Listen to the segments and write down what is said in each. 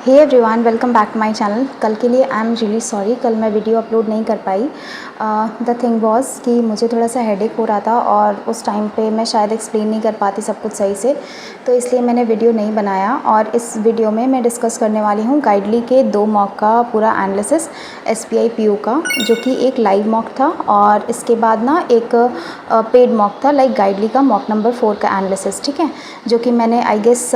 Hey everyone, welcome back to my channel. कल के लिए आई एम रियली सॉरी, कल मैं वीडियो अपलोड नहीं कर पाई। द थिंग वॉज कि मुझे थोड़ा सा हेडेक हो रहा था और उस टाइम पे मैं शायद एक्सप्लेन नहीं कर पाती सब कुछ सही से, तो इसलिए मैंने वीडियो नहीं बनाया। और इस वीडियो में मैं डिस्कस करने वाली हूँ गाइडली के 2 मॉक का पूरा एनालिसिस SBI PO का, जो कि एक लाइव मॉक था और इसके बाद ना एक पेड मॉक था लाइक गाइडली का मॉक नंबर 4 का एनालिसिस। ठीक है, जो कि मैंने आई गेस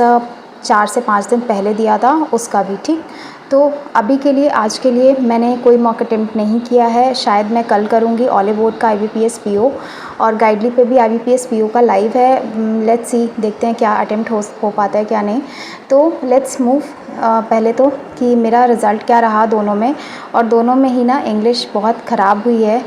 4 से 5 दिन पहले दिया था उसका भी। ठीक, तो अभी के लिए आज के लिए मैंने कोई मॉक अटेम्प्ट नहीं किया है। शायद मैं कल करूँगी ऑलिव बोर्ड का IBPS PO, और गाइडली पे भी IBPS PO का लाइव है। लेट्स सी, देखते हैं क्या अटेम्प्ट हो पाता है क्या नहीं। तो लेट्स मूव। पहले तो कि मेरा रिज़ल्ट क्या रहा दोनों में, और दोनों में ही ना इंग्लिश बहुत ख़राब हुई है।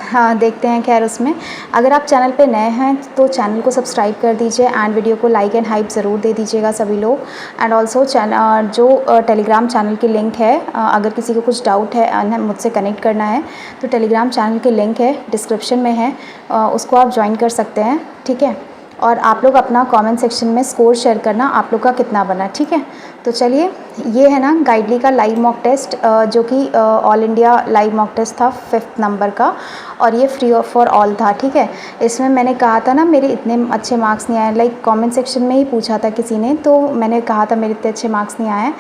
हाँ, देखते हैं। खैर, उसमें अगर आप चैनल पे नए हैं तो चैनल को सब्सक्राइब कर दीजिए एंड वीडियो को लाइक एंड हाइप ज़रूर दे दीजिएगा सभी लोग। एंड ऑल्सो जो टेलीग्राम चैनल की लिंक है, अगर किसी को कुछ डाउट है मुझसे कनेक्ट करना है तो टेलीग्राम चैनल की लिंक है डिस्क्रिप्शन में है, उसको आप ज्वाइन कर सकते हैं। ठीक है, और आप लोग अपना कमेंट सेक्शन में स्कोर शेयर करना आप लोग का कितना बना। ठीक है, तो चलिए, ये है ना गाइडली का लाइव मॉक टेस्ट, जो कि all India live mock test था 5th नंबर का, और ये फ्री फॉर ऑल था। ठीक है, इसमें मैंने कहा था ना मेरे इतने अच्छे मार्क्स नहीं आए, लाइक कमेंट सेक्शन में ही पूछा था किसी ने, तो मैंने कहा था मेरे इतने अच्छे मार्क्स नहीं आए।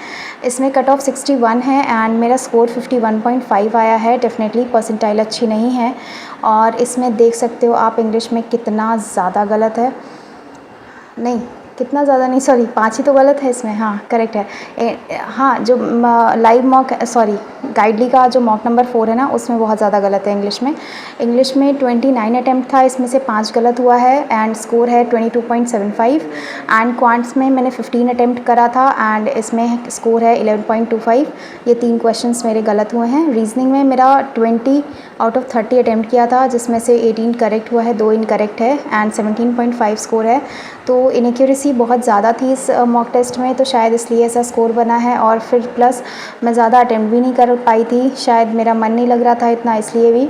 इसमें कट ऑफ 61 है एंड मेरा स्कोर 51.5 आया है। डेफिनेटली परसेंटाइल अच्छी नहीं है। और इसमें देख सकते हो आप इंग्लिश में कितना ज़्यादा गलत है, नहीं कितना ज़्यादा नहीं, सॉरी 5 ही तो गलत है इसमें। हाँ, करेक्ट है। हाँ, जो लाइव मॉक, सॉरी गाइडली का जो मॉक नंबर 4 है ना, उसमें बहुत ज़्यादा गलत है इंग्लिश में। इंग्लिश में 29 अटैम्प्ट था, इसमें से 5 गलत हुआ है एंड स्कोर है 22.75। एंड क्वांट्स में मैंने 15 अटैम्प्ट करा था एंड इसमें स्कोर है 11.25। ये 3 क्वेश्चंस मेरे गलत हुए हैं। रीजनिंग में मेरा 20 आउट ऑफ 30 अटैम्प्ट किया था, जिसमें से 18 करेक्ट हुआ है, 2 इनकरेक्ट है एंड 17.5 स्कोर है। तो इनएक्यूरेसी बहुत ज़्यादा थी इस मॉक टेस्ट में, तो शायद इसलिए ऐसा स्कोर बना है। और फिर प्लस मैं ज़्यादा अटैम्प्ट भी नहीं कर पाई थी, शायद मेरा मन नहीं लग रहा था इतना, इसलिए भी।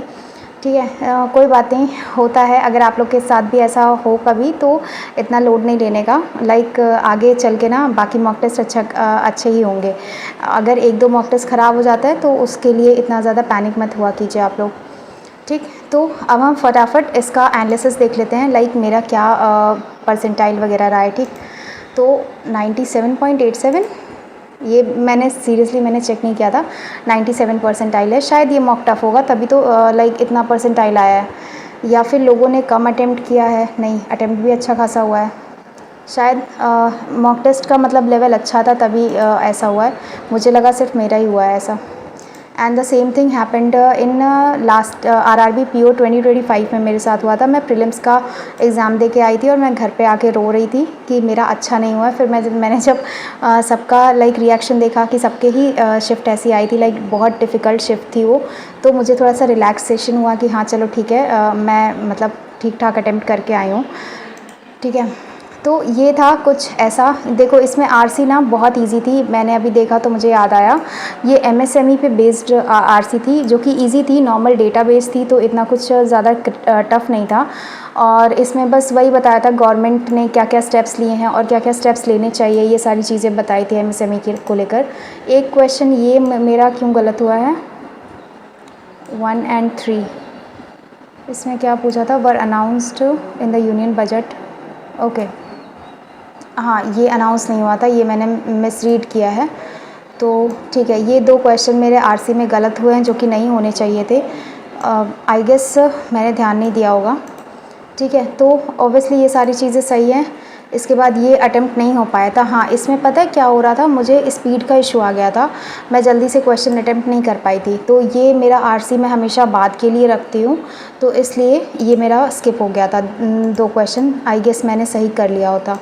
ठीक है, कोई बात नहीं, होता है। अगर आप लोग के साथ भी ऐसा हो कभी तो इतना लोड नहीं लेने का, लाइक आगे चल के ना बाकी मॉक टेस्ट अच्छे ही होंगे। अगर 1-2 मॉक टेस्ट ख़राब हो जाता है तो उसके लिए इतना ज़्यादा पैनिक मत हुआ कीजिए आप लोग। ठीक, तो अब हम फटाफट इसका एनालिसिस देख लेते हैं, लाइक मेरा क्या परसेंटाइल वगैरह रहा है। ठीक, तो 97.87, ये मैंने सीरियसली मैंने चेक नहीं किया था, 97 परसेंटाइल है। शायद ये मॉक टफ होगा तभी तो लाइक इतना परसेंटाइल आया है, या फिर लोगों ने कम अटेम्प्ट किया है। नहीं, अटेम्प्ट भी अच्छा खासा हुआ है। शायद मॉक टेस्ट का मतलब लेवल अच्छा था तभी ऐसा हुआ है। मुझे लगा सिर्फ मेरा ही हुआ है ऐसा। And the same thing happened in last RRB PO 2025 में मेरे साथ हुआ था। मैं प्रीलिम्स का एग्ज़ाम दे के आई थी और मैं घर पे आके रो रही थी कि मेरा अच्छा नहीं हुआ। फिर मैंने जब सबका लाइक रिएक्शन देखा कि सबके ही शिफ्ट ऐसी आई थी, लाइक बहुत डिफ़िकल्ट शिफ्ट थी वो, तो मुझे थोड़ा सा रिलैक्सेशन हुआ कि हाँ चलो ठीक है, मैं मतलब ठीक ठाक अटेम्प्ट करके आई हूँ। ठीक है, तो ये था कुछ ऐसा। देखो, इसमें RC ना बहुत इजी थी, मैंने अभी देखा तो मुझे याद आया, ये MSME पे बेस्ड RC थी, जो कि इजी थी, नॉर्मल डेटाबेस थी, तो इतना कुछ ज़्यादा टफ नहीं था। और इसमें बस वही बताया था गवर्नमेंट ने क्या क्या स्टेप्स लिए हैं और क्या क्या स्टेप्स लेने चाहिए, ये सारी चीज़ें बताई थी MSME को लेकर। एक क्वेश्चन ये मेरा क्यों गलत हुआ है, 1 and 3, इसमें क्या पूछा था, were announced in the union budget. Okay, हाँ, ये अनाउंस नहीं हुआ था, ये मैंने मिसरीड किया है। तो ठीक है, ये 2 क्वेश्चन मेरे RC में गलत हुए हैं जो कि नहीं होने चाहिए थे। आई गेस मैंने ध्यान नहीं दिया होगा। ठीक है, तो ऑब्वियसली ये सारी चीज़ें सही हैं। इसके बाद ये अटेम्प्ट नहीं हो पाया था। हाँ, इसमें पता है क्या हो रहा था, मुझे स्पीड का इशू आ गया था, मैं जल्दी से क्वेश्चन अटेम्प्ट नहीं कर पाई थी, तो ये मेरा RC में हमेशा बाद के लिए रखती हूँ, तो इसलिए ये मेरा स्किप हो गया था 2 क्वेश्चन। आई गेस मैंने सही कर लिया होता।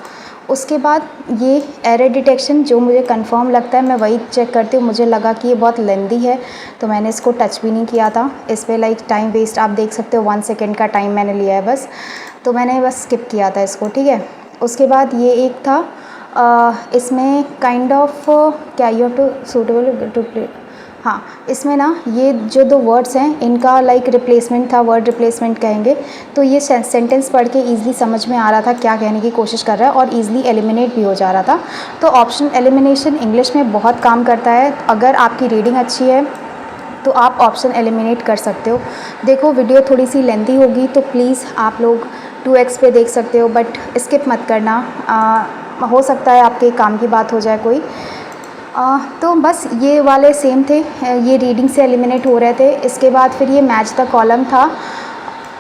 उसके बाद ये एरर डिटेक्शन, जो मुझे कंफर्म लगता है मैं वही चेक करती हूँ। मुझे लगा कि ये बहुत लेंदी है तो मैंने इसको टच भी नहीं किया था। इस पर लाइक टाइम वेस्ट आप देख सकते हो, 1 सेकेंड का टाइम मैंने लिया है बस, तो मैंने बस स्किप किया था इसको। ठीक है, उसके बाद ये एक था इसमें काइंड ऑफ क्या, you have to suitable to play, हाँ, इसमें ना ये जो 2 वर्ड्स हैं इनका लाइक रिप्लेसमेंट था, वर्ड रिप्लेसमेंट कहेंगे। तो ये सेंटेंस पढ़ के ईज़िली समझ में आ रहा था क्या कहने की कोशिश कर रहा है और ईज़िली एलिमिनेट भी हो जा रहा था। तो ऑप्शन एलिमिनेशन इंग्लिश में बहुत काम करता है। अगर आपकी रीडिंग अच्छी है तो आप ऑप्शन एलिमिनेट कर सकते हो। देखो वीडियो थोड़ी सी लेंथी होगी तो प्लीज़ आप लोग 2x पे देख सकते हो, बट स्किप मत करना। हो सकता है आपके काम की बात हो जाए कोई। तो बस ये वाले सेम थे, ये रीडिंग से एलिमिनेट हो रहे थे। इसके बाद फिर ये मैच द कॉलम था।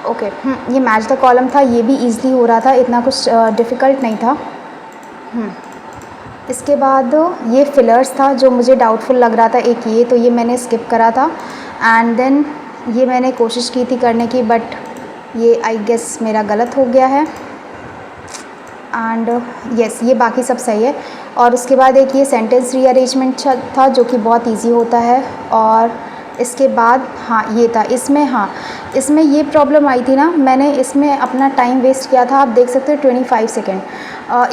ओके, ये मैच द कॉलम था, ये भी ईज़िली हो रहा था, इतना कुछ डिफ़िकल्ट नहीं था। इसके बाद ये फिलर्स था जो मुझे डाउटफुल लग रहा था, एक ये, तो ये मैंने स्किप करा था। एंड देन ये मैंने कोशिश की थी करने की, बट ये आई गेस मेरा गलत हो गया है। एंड यस, ये बाकी सब सही है। और उसके बाद एक ये सेंटेंस रीअरेंजमेंट था जो कि बहुत इजी होता है। और इसके बाद हाँ ये था, इसमें ये प्रॉब्लम आई थी ना, मैंने इसमें अपना टाइम वेस्ट किया था। आप देख सकते हो 25 सेकेंड।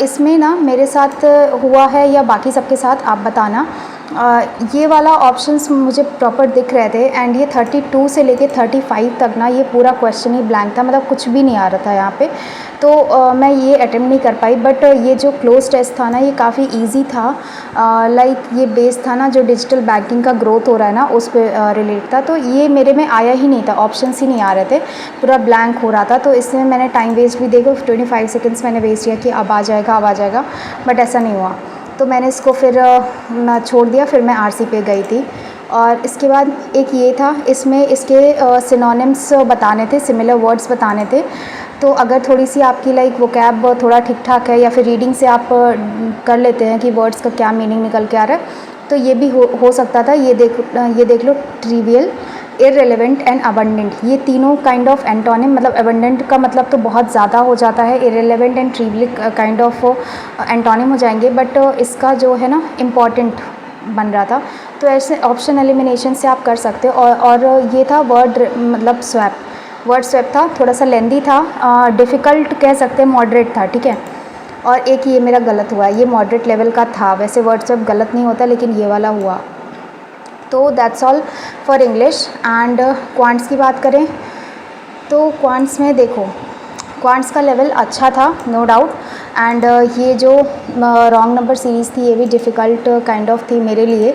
इसमें ना मेरे साथ हुआ है या बाकी सबके साथ, आप बताना। ये वाला ऑप्शंस मुझे प्रॉपर दिख रहे थे एंड ये 32 से लेके 35 तक ना ये पूरा क्वेश्चन ही ब्लैंक था, मतलब कुछ भी नहीं आ रहा था यहाँ पे। तो मैं ये अटेम्प्ट नहीं कर पाई। बट ये जो क्लोज टेस्ट था ना ये काफ़ी इजी था। लाइक ये बेस था ना जो डिजिटल बैंकिंग का ग्रोथ हो रहा है ना उस पर रिलेट था। तो ये मेरे में आया ही नहीं था, ऑप्शंस ही नहीं आ रहे थे, पूरा ब्लैंक हो रहा था। तो इसमें मैंने टाइम वेस्ट भी, देखो 25 सेकेंड्स मैंने वेस्ट किया कि अब आ जाएगा, बट ऐसा नहीं हुआ। तो मैंने इसको फिर छोड़ दिया, फिर मैं आरसी पे गई थी। और इसके बाद एक ये था, इसमें इसके सिनोनिम्स बताने थे, सिमिलर वर्ड्स बताने थे। तो अगर थोड़ी सी आपकी लाइक वोकैब थोड़ा ठीक ठाक है या फिर रीडिंग से आप कर लेते हैं कि वर्ड्स का क्या मीनिंग निकल के आ रहा है, तो ये भी हो सकता था। ये देख लो, ट्रिवियल, इररिलेवेंट एंड अबंडेंट, ये तीनों काइंड ऑफ एंटोनिम, मतलब अबंडेंट का मतलब तो बहुत ज़्यादा हो जाता है, irrelevant and trivial kind of antonym हो जाएंगे, बट इसका जो है ना इम्पॉर्टेंट बन रहा था। तो ऐसे ऑप्शन एलिमिनेशन से आप कर सकते हो। और ये था वर्ड मतलब वर्ड स्वैप था, थोड़ा सा लेंदी था, डिफ़िकल्ट कह सकते हैं, मॉडरेट था, ठीक है। और एक ये मेरा गलत हुआ, ये मॉडरेट लेवल का था। वैसे वर्ड स्वैप गलत नहीं होता, लेकिन ये वाला हुआ। तो that's all for English. And quants की बात करें तो क्वांट्स में देखो, क्वांट्स का लेवल अच्छा था, नो डाउट। एंड ये जो रॉन्ग नंबर सीरीज़ थी ये भी डिफ़िकल्ट काइंड ऑफ थी मेरे लिए,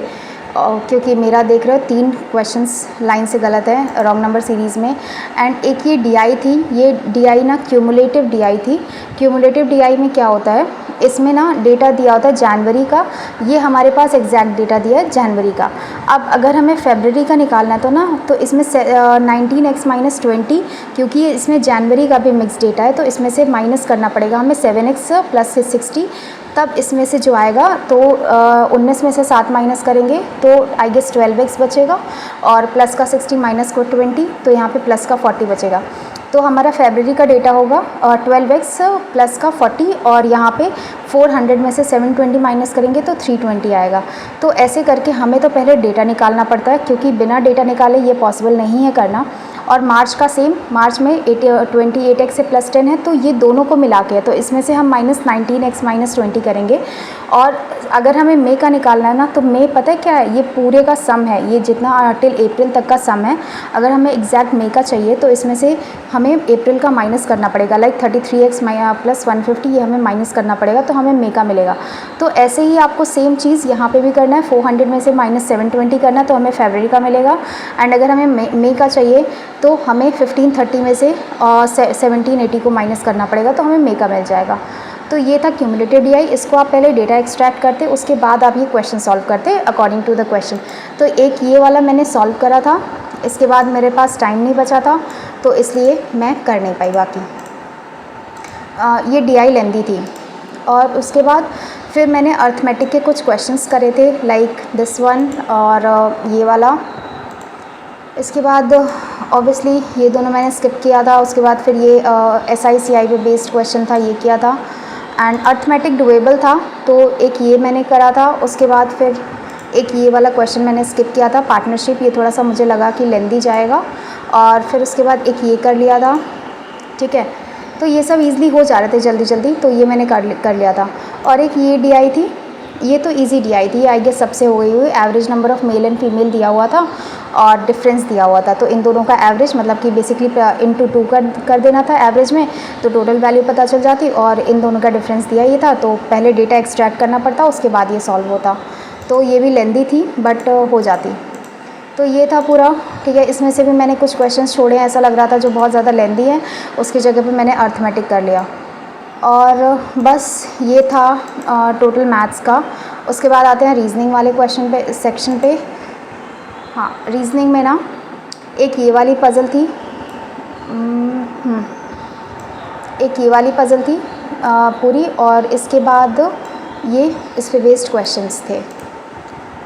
क्योंकि मेरा देख रहे हो 3 क्वेश्चंस लाइन से गलत है रॉन्ग नंबर सीरीज़ में। एंड एक ये डीआई थी, ये डीआई ना क्यूमुलेटिव डीआई थी। क्यूमुलेटिव डीआई में क्या होता है, इसमें ना डेटा दिया होता है जनवरी का, ये हमारे पास एग्जैक्ट डेटा दिया है जनवरी का। अब अगर हमें फरवरी का निकालना है तो ना, तो इसमें 19x - 20, क्योंकि इसमें जनवरी का भी मिक्स डेटा है तो इसमें से माइनस करना पड़ेगा हमें 7x + 60, तब इसमें से जो आएगा तो 19 में से 7 माइनस करेंगे तो आई गेस 12x बचेगा, और प्लस का 60 माइनस को 20, तो यहाँ पे प्लस का 40 बचेगा। तो हमारा फरवरी का डेटा होगा 12x प्लस का 40, और यहाँ पे 400 में से 720 माइनस करेंगे तो 320 आएगा। तो ऐसे करके हमें तो पहले डेटा निकालना पड़ता है, क्योंकि बिना डेटा निकाले ये पॉसिबल नहीं है करना। और मार्च का सेम, मार्च में 28x से +10 है, तो ये दोनों को मिला के है, तो इसमें से हम -19x - 20 करेंगे। और अगर हमें मई का निकालना है ना, तो मई पता है क्या है, ये पूरे का सम है, ये जितना टिल अप्रैल तक का सम है। अगर हमें एग्जैक्ट मई का चाहिए तो इसमें से हमें अप्रैल का माइनस करना पड़ेगा, लाइक 33x + 150, ये हमें माइनस करना पड़ेगा, तो हमें मई का मिलेगा। तो ऐसे ही आपको सेम चीज़ यहाँ पे भी करना है, 400 में से -720 करना है तो हमें फरवरी का मिलेगा। एंड अगर हमें मई का चाहिए तो हमें 1530 में से 1780 को माइनस करना पड़ेगा, तो हमें मई का मिल जाएगा। तो ये था क्यूमुलेटिव डीआई। इसको आप पहले डेटा एक्सट्रैक्ट करते, उसके बाद आप ये क्वेश्चन सॉल्व करते अकॉर्डिंग टू द क्वेश्चन। तो एक ये वाला मैंने सॉल्व करा था, इसके बाद मेरे पास टाइम नहीं बचा था तो इसलिए मैं कर नहीं पाई बाकी। ये डीआई लेंदी थी। और उसके बाद फिर मैंने अर्थमेटिक के कुछ क्वेश्चंस करे थे, लाइक दिस वन और ये वाला। इसके बाद ऑब्वियसली ये दोनों मैंने स्किप किया था। उसके बाद फिर ये SICI पे बेस्ड क्वेश्चन था, ये किया था। एंड अर्थमेटिक डुएबल था, तो एक ये मैंने करा था। उसके बाद फिर एक ये वाला क्वेश्चन मैंने स्किप किया था, पार्टनरशिप, ये थोड़ा सा मुझे लगा कि लेंदी जाएगा। और फिर उसके बाद एक ये कर लिया था, ठीक है। तो ये सब ईज़िली हो जा रहे थे जल्दी जल्दी, तो ये मैंने कर लिया था। और एक ये डीआई थी, ये तो इजी डी आई थी, ये आई गेस सबसे हो गई हुई। Average number of male and female दिया हुआ था और डिफरेंस दिया हुआ था, तो इन दोनों का एवरेज मतलब कि बेसिकली इंटू 2 कर देना था एवरेज में, तो टोटल वैल्यू पता चल जाती। और इन दोनों का डिफरेंस दिया ये था, तो पहले डेटा एक्सट्रैक्ट करना पड़ता, उसके बाद ये सॉल्व होता। तो ये भी लेंदी थी बट हो जाती। तो ये था पूरा, ठीक है। इसमें से भी मैंने कुछ क्वेश्चंस छोड़े हैं, ऐसा लग रहा था जो बहुत ज़्यादा लेंदी है, उसकी जगह पे मैंने अर्थमेटिक कर लिया। और बस ये था टोटल मैथ्स का। उसके बाद आते हैं रीजनिंग वाले क्वेश्चन पे, सेक्शन पे। हाँ, रीजनिंग में ना एक ये वाली पज़ल थी, एक ये वाली पज़ल थी पूरी, और इसके बाद ये इस पे बेस्ड क्वेश्चंस थे,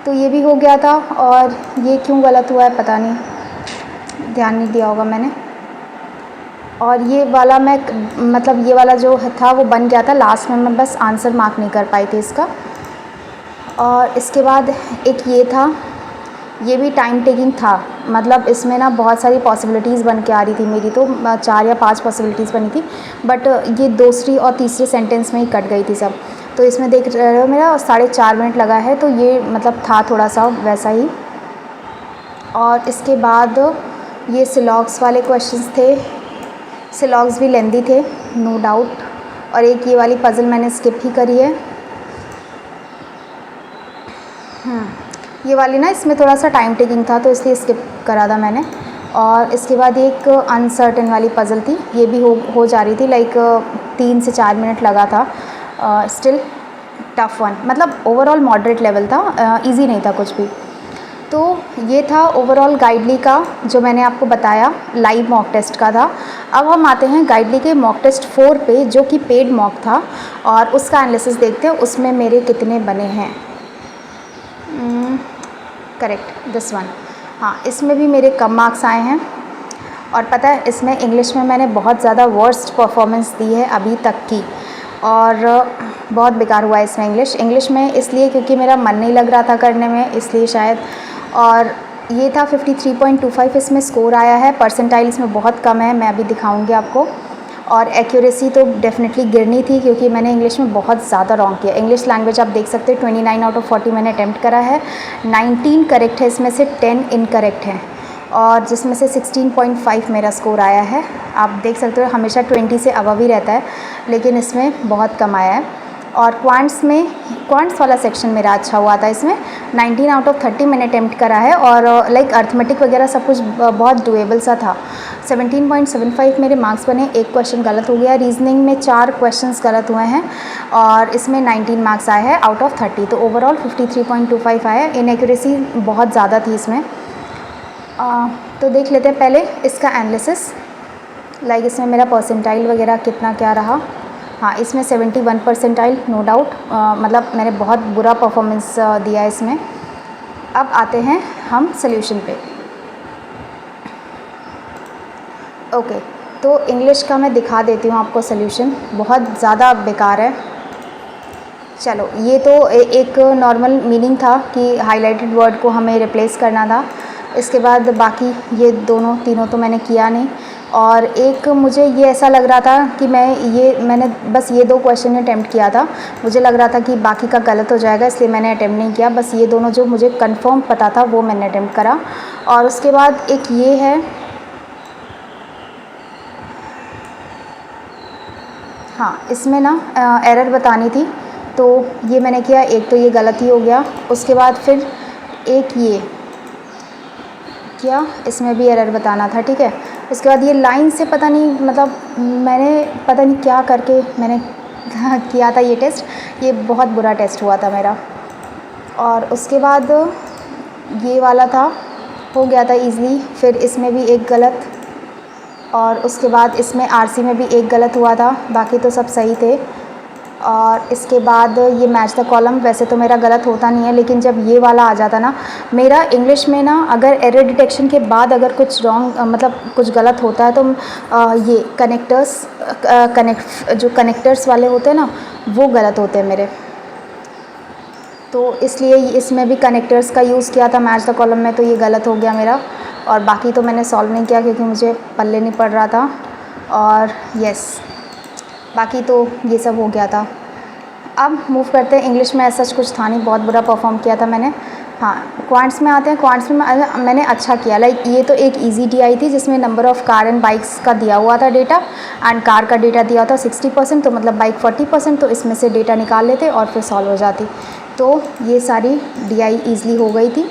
तो ये भी हो गया था। और ये क्यों गलत हुआ है पता नहीं, ध्यान नहीं दिया होगा मैंने। और ये वाला मैं मतलब ये वाला जो था वो बन गया था, लास्ट में मैं बस आंसर मार्क नहीं कर पाई थी इसका। और इसके बाद एक ये था, ये भी टाइम टेकिंग था, मतलब इसमें ना बहुत सारी पॉसिबिलिटीज़ बन के आ रही थी मेरी, तो 4 या 5 पॉसिबिलिटीज़ बनी थी, बट ये दूसरी और तीसरे सेंटेंस में ही कट गई थी सब। तो इसमें देख रहे हो मेरा 4.5 मिनट लगा है, तो ये मतलब था थोड़ा सा वैसा ही। और इसके बाद ये सिलॉग्स वाले क्वेश्चंस थे, सिलॉग्स भी लेंदी थे नो डाउट। और एक ये वाली पज़ल मैंने स्किप ही करी है। ये वाली ना इसमें थोड़ा सा टाइम टेकिंग था, तो इसलिए स्किप करा था मैंने। और इसके बाद एक अनसर्टेन वाली पज़ल थी, ये भी हो जा रही थी, लाइक 3 से 4 मिनट लगा था। स्टिल टफ़ वन, मतलब ओवरऑल मॉडरेट लेवल था, इजी नहीं था कुछ भी। तो ये था ओवरऑल गाइडली का जो मैंने आपको बताया, लाइव मॉक टेस्ट का था। अब हम आते हैं गाइडली के मॉक टेस्ट 4 पे, जो कि पेड मॉक था, और उसका एनालिसिस देखते हैं उसमें मेरे कितने बने हैं। Correct, this one. हाँ, इसमें भी मेरे कम मार्क्स आए हैं। और पता है, इसमें इंग्लिश में मैंने बहुत ज़्यादा वर्स्ट परफॉर्मेंस दी है अभी तक की, और बहुत बेकार हुआ है इसमें इंग्लिश में, इसलिए क्योंकि मेरा मन नहीं लग रहा था करने में, इसलिए शायद। और ये था 53.25 इसमें स्कोर आया है। परसेंटाइल इसमें बहुत कम है, मैं अभी दिखाऊंगी आपको। और एक्यूरेसी तो डेफिनेटली गिरनी थी, क्योंकि मैंने इंग्लिश में बहुत ज़्यादा रॉन्ग किया। इंग्लिश लैंग्वेज आप देख सकते हैं 29 आउट ऑफ 40 मैंने अटैम्प्ट करा है, 19 करेक्ट है, इसमें से 10 इनकरेक्ट हैं, और जिसमें से 16.5 मेरा स्कोर आया है। आप देख सकते हो हमेशा 20 से अबव ही रहता है, लेकिन इसमें बहुत कम आया है। और क्वांट्स वाला सेक्शन मेरा अच्छा हुआ था, इसमें 19 आउट ऑफ 30 मैंने अटैम्प्ट करा है, और लाइक अर्थमेटिक वगैरह सब कुछ बहुत डुएबल सा था। 17.75 मेरे मार्क्स बने, एक क्वेश्चन गलत हो गया। रीजनिंग में 4 क्वेश्चंस गलत हुए हैं, और इसमें 19 मार्क्स आए हैं आउट ऑफ 30, तो ओवरऑल 53.25 आया है। इनएक्यूरेसी बहुत ज़्यादा थी इसमें। तो देख लेते हैं पहले इसका एनालिसिस, लाइक इसमें मेरा परसेंटाइल वगैरह कितना क्या रहा। हाँ, इसमें 71 परसेंटाइल नो डाउट, मतलब मैंने बहुत बुरा परफॉर्मेंस दिया है इसमें। अब आते हैं हम सॉल्यूशन पे। ओके, तो इंग्लिश का मैं दिखा देती हूँ आपको सॉल्यूशन, बहुत ज़्यादा बेकार है। चलो, ये तो एक नॉर्मल मीनिंग था कि हाईलाइटेड वर्ड को हमें रिप्लेस करना था। इसके बाद बाकी ये तीनों तो मैंने किया नहीं। और एक मुझे ये ऐसा लग रहा था कि मैंने बस ये 2 क्वेश्चन अटैम्प्ट किया था, मुझे लग रहा था कि बाकी का गलत हो जाएगा, इसलिए मैंने अटैम्प्ट नहीं किया। बस ये दोनों जो मुझे कंफर्म पता था वो मैंने अटैम्प्ट करा। और उसके बाद एक ये है, हाँ, इसमें ना एरर बतानी थी, तो ये मैंने किया। एक तो ये गलत ही हो गया। उसके बाद फिर एक ये क्या, इसमें भी एरर बताना था, ठीक है। उसके बाद ये लाइन से पता नहीं, मतलब मैंने पता नहीं क्या करके मैंने किया था ये टेस्ट, ये बहुत बुरा टेस्ट हुआ था मेरा। और उसके बाद ये वाला था, हो गया था ईज़िली। फिर इसमें भी एक गलत, और उसके बाद इसमें आरसी में भी एक गलत हुआ था, बाकी तो सब सही थे। और इसके बाद ये मैच द कॉलम, वैसे तो मेरा गलत होता नहीं है, लेकिन जब ये वाला आ जाता ना, मेरा इंग्लिश में ना अगर एरर डिटेक्शन के बाद अगर कुछ रॉन्ग मतलब कुछ गलत होता है, तो ये जो कनेक्टर्स वाले होते हैं ना, वो गलत होते हैं मेरे। तो इसलिए इसमें भी कनेक्टर्स का यूज़ किया था मैच द कॉलम में, तो ये गलत हो गया मेरा। और बाकी तो मैंने सॉल्व नहीं किया, क्योंकि मुझे पल्ले नहीं पड़ रहा था। और यस, बाकी तो ये सब हो गया था। अब मूव करते हैं इंग्लिश में। ऐसा कुछ था नहीं, बहुत बुरा परफॉर्म किया था मैंने। हाँ, क्वांट्स में आते हैं। क्वांट्स में मैंने अच्छा किया। लाइक ये तो एक इजी टीआई थी जिसमें number of car and bikes का दिया हुआ था डेटा, एंड कार का डेटा दिया था 60%, तो मतलब बाइक 40%, तो इसमें से डेटा निकाल लेते और फिर सॉल्व हो जाती। तो ये सारी डीआई ईज़िली हो गई थी।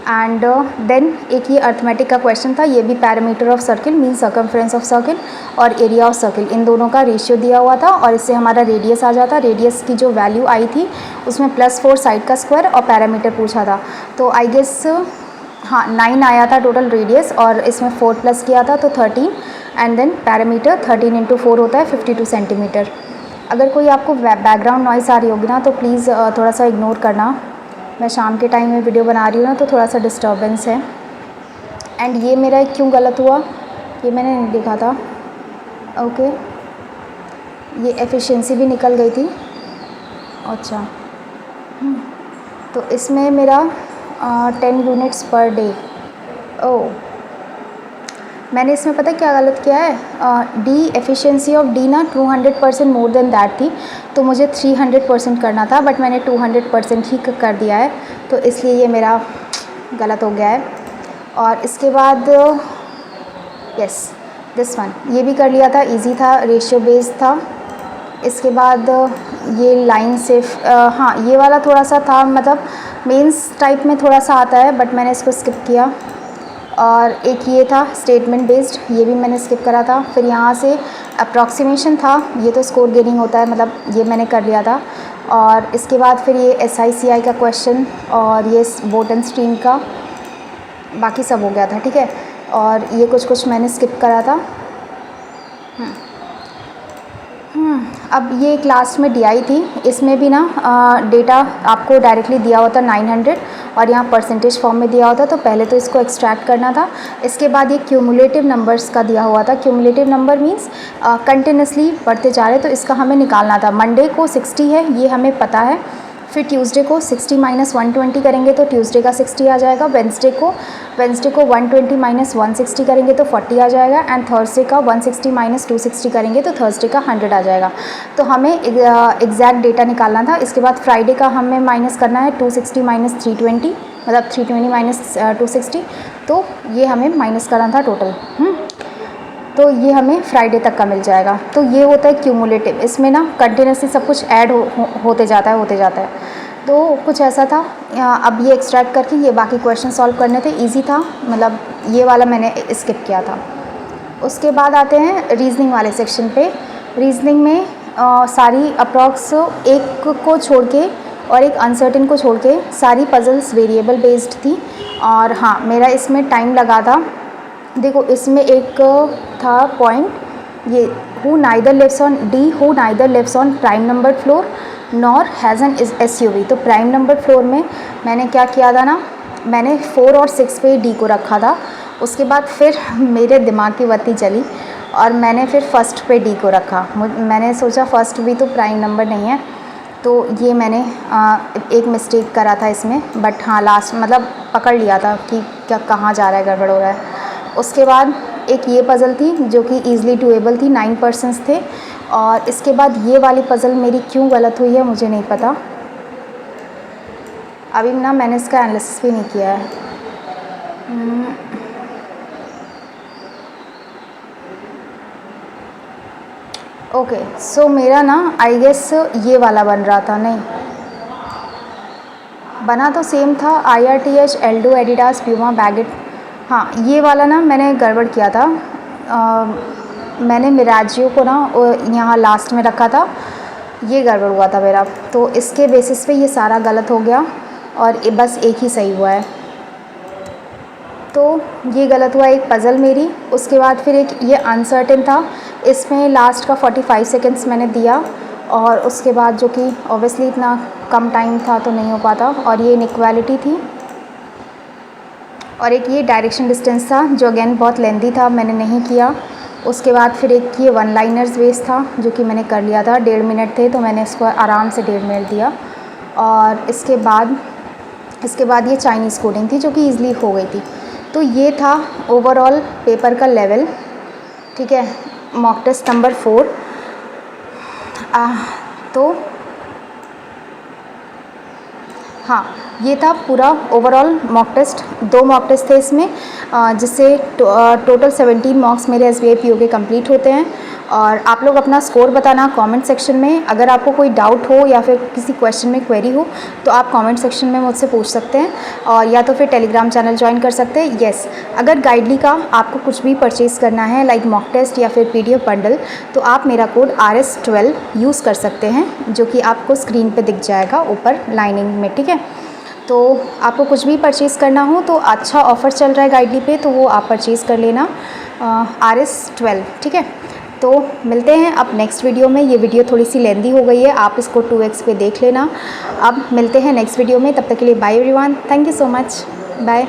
एंड देन एक ये अर्थमेटिक का क्वेश्चन था, ये भी parameter of circle mean circumference of circle और एरिया ऑफ सर्किल, इन दोनों का रेशियो दिया हुआ था और इससे हमारा रेडियस आ जाता। रेडियस की जो वैल्यू आई थी उसमें +4 साइड का स्क्वायर और पैरामीटर पूछा था, तो आई गेस हाँ 9 आया था टोटल रेडियस, और इसमें 4 प्लस किया था तो 13, एंड देन पैरामीटर 13 × 4 होता है 52 सेंटीमीटर। अगर कोई आपको बैकग्राउंड नॉइस आ रही होगी ना तो प्लीज़ थोड़ा सा इग्नोर करना। मैं शाम के टाइम में वीडियो बना रही हूँ ना, तो थोड़ा सा डिस्टर्बेंस है। एंड ये मेरा क्यों गलत हुआ ये मैंने नहीं देखा था। ओके, ये एफिशिएंसी भी निकल गई थी। अच्छा, तो इसमें मेरा 10 यूनिट्स पर डे। ओह, मैंने इसमें पता क्या गलत किया है, डी एफिशिएंसी ऑफ डी ना 200% मोर देन दैट थी, तो मुझे 300% करना था, बट मैंने 200% ही कर दिया है, तो इसलिए ये मेरा गलत हो गया है। और इसके बाद यस दिस वन ये भी कर लिया था, इजी था, रेशियो बेस्ड था। इसके बाद ये लाइन से हाँ ये वाला थोड़ा सा था, मतलब मेंस टाइप में थोड़ा सा आता है, बट मैंने इसको स्किप किया। और एक ये था स्टेटमेंट बेस्ड, ये भी मैंने स्किप करा था। फिर यहाँ से अप्रॉक्सीमेशन था, ये तो स्कोर गेनिंग होता है, मतलब ये मैंने कर लिया था। और इसके बाद फिर ये SICI का क्वेश्चन और ये बोट एंड स्ट्रीम का, बाकी सब हो गया था, ठीक है। और ये कुछ मैंने स्किप करा था। अब ये एक लास्ट में DI थी, इसमें भी ना डेटा आपको डायरेक्टली दिया होता 900 और यहाँ परसेंटेज फॉर्म में दिया होता, तो पहले तो इसको एक्सट्रैक्ट करना था। इसके बाद ये क्यूमुलेटिव नंबर्स का दिया हुआ था। क्यूमुलेटिव नंबर मीन्स कंटिन्यूसली बढ़ते जा रहे, तो इसका हमें निकालना था। मंडे को 60 है, ये हमें पता है। फिर ट्यूसडे को 60 - 120 करेंगे तो ट्यूसडे का 60 आ जाएगा। वेंसडे को 120 - 160 करेंगे तो 40 आ जाएगा। एंड थर्सडे का 160 - 260 करेंगे तो थर्सडे का 100 आ जाएगा। तो हमें एग्जैक्ट डेटा निकालना था। इसके बाद फ्राइडे का हमें माइनस करना है 260 - 320, मतलब 320 - 260, तो ये हमें माइनस करना था टोटल। तो ये हमें फ्राइडे तक का मिल जाएगा। तो ये होता है क्यूमुलेटिव, इसमें ना कंटिन्यूसली सब कुछ ऐड होते जाता है। तो कुछ ऐसा था। अब ये एक्सट्रैक्ट करके ये बाकी क्वेश्चन सॉल्व करने थे, इजी था, मतलब ये वाला मैंने स्किप किया था। उसके बाद आते हैं रीजनिंग वाले सेक्शन पे। रीजनिंग में सारी अप्रॉक्स एक को छोड़ के और एक अनसर्टेन को छोड़ के सारी पजल्स वेरिएबल बेस्ड थी। और हाँ, मेरा इसमें टाइम लगा था। देखो इसमें एक था पॉइंट, ये who neither lives on D, who neither lives on prime number floor nor has an SUV। तो प्राइम नंबर फ्लोर में मैंने क्या किया था ना, मैंने 4 और 6 पे डी को रखा था। उसके बाद फिर मेरे दिमाग की बत्ती चली और मैंने फिर फर्स्ट पे डी को रखा। मैंने सोचा फर्स्ट भी तो प्राइम नंबर नहीं है, तो ये मैंने एक मिस्टेक करा था इसमें। बट हाँ लास्ट मतलब पकड़ लिया था कि क्या कहाँ जा रहा है, गड़बड़ हो रहा है। उसके बाद एक ये पज़ल थी जो कि ईज़िली डूएबल थी, 9 पर्सन्स थे। और इसके बाद ये वाली पज़ल मेरी क्यों गलत हुई है मुझे नहीं पता, अभी ना मैंने इसका एनालिसिस भी नहीं किया है। ओके, सो मेरा ना आई गेस ये वाला बन रहा था, नहीं बना तो सेम था, IRTH, Aldo, Adidas, Puma, baguette. हाँ ये वाला ना मैंने गड़बड़ किया था। मैंने मिराजियो को ना यहाँ लास्ट में रखा था, ये गड़बड़ हुआ था मेरा। तो इसके बेसिस पे ये सारा गलत हो गया और बस एक ही सही हुआ है। तो ये गलत हुआ एक पज़ल मेरी। उसके बाद फिर एक ये अनसर्टेन था, इसमें लास्ट का 45 सेकेंड्स मैंने दिया। और उसके बाद जो कि ऑब्वियसली इतना कम टाइम था तो नहीं हो पाता। और ये इनइक्वालिटी थी। और एक ये डायरेक्शन डिस्टेंस था जो अगेन बहुत लेंदी था, मैंने नहीं किया। उसके बाद फिर एक ये वन लाइनर्स बेस था जो कि मैंने कर लिया था, 1.5 मिनट थे तो मैंने इसको आराम से 1.5 मिनट दिया। और इसके बाद ये चाइनीज़ कोडिंग थी जो कि ईज़िली हो गई थी। तो ये था ओवरऑल पेपर का लेवल, ठीक है। Mock test number 4। तो हाँ, ये था पूरा overall mock test. 2 mock test थे इसमें, जिससे टोटल 17 मॉक्स मेरे एसबीआई पीओ के कंप्लीट होते हैं। और आप लोग अपना स्कोर बताना कमेंट सेक्शन में। अगर आपको कोई डाउट हो या फिर किसी क्वेश्चन में क्वेरी हो तो आप कमेंट सेक्शन में मुझसे पूछ सकते हैं, और या तो फिर टेलीग्राम चैनल ज्वाइन कर सकते हैं। येस, अगर गाइडली का आपको कुछ भी परचेज़ करना है लाइक मॉक टेस्ट या फिर पीडीएफ बंडल, तो आप मेरा कोड RS12 यूज़ कर सकते हैं, जो कि आपको स्क्रीन पे दिख जाएगा ऊपर लाइनिंग में, ठीक है। तो आपको कुछ भी परचेज़ करना हो तो अच्छा ऑफ़र चल रहा है गाइडली पे, तो वो आप परचेज़ कर लेना, RS12, ठीक है। तो मिलते हैं अब नेक्स्ट वीडियो में। ये वीडियो थोड़ी सी लेंदी हो गई है, आप इसको 2x पे देख लेना। अब मिलते हैं नेक्स्ट वीडियो में, तब तक के लिए bye everyone, thank you so much, bye.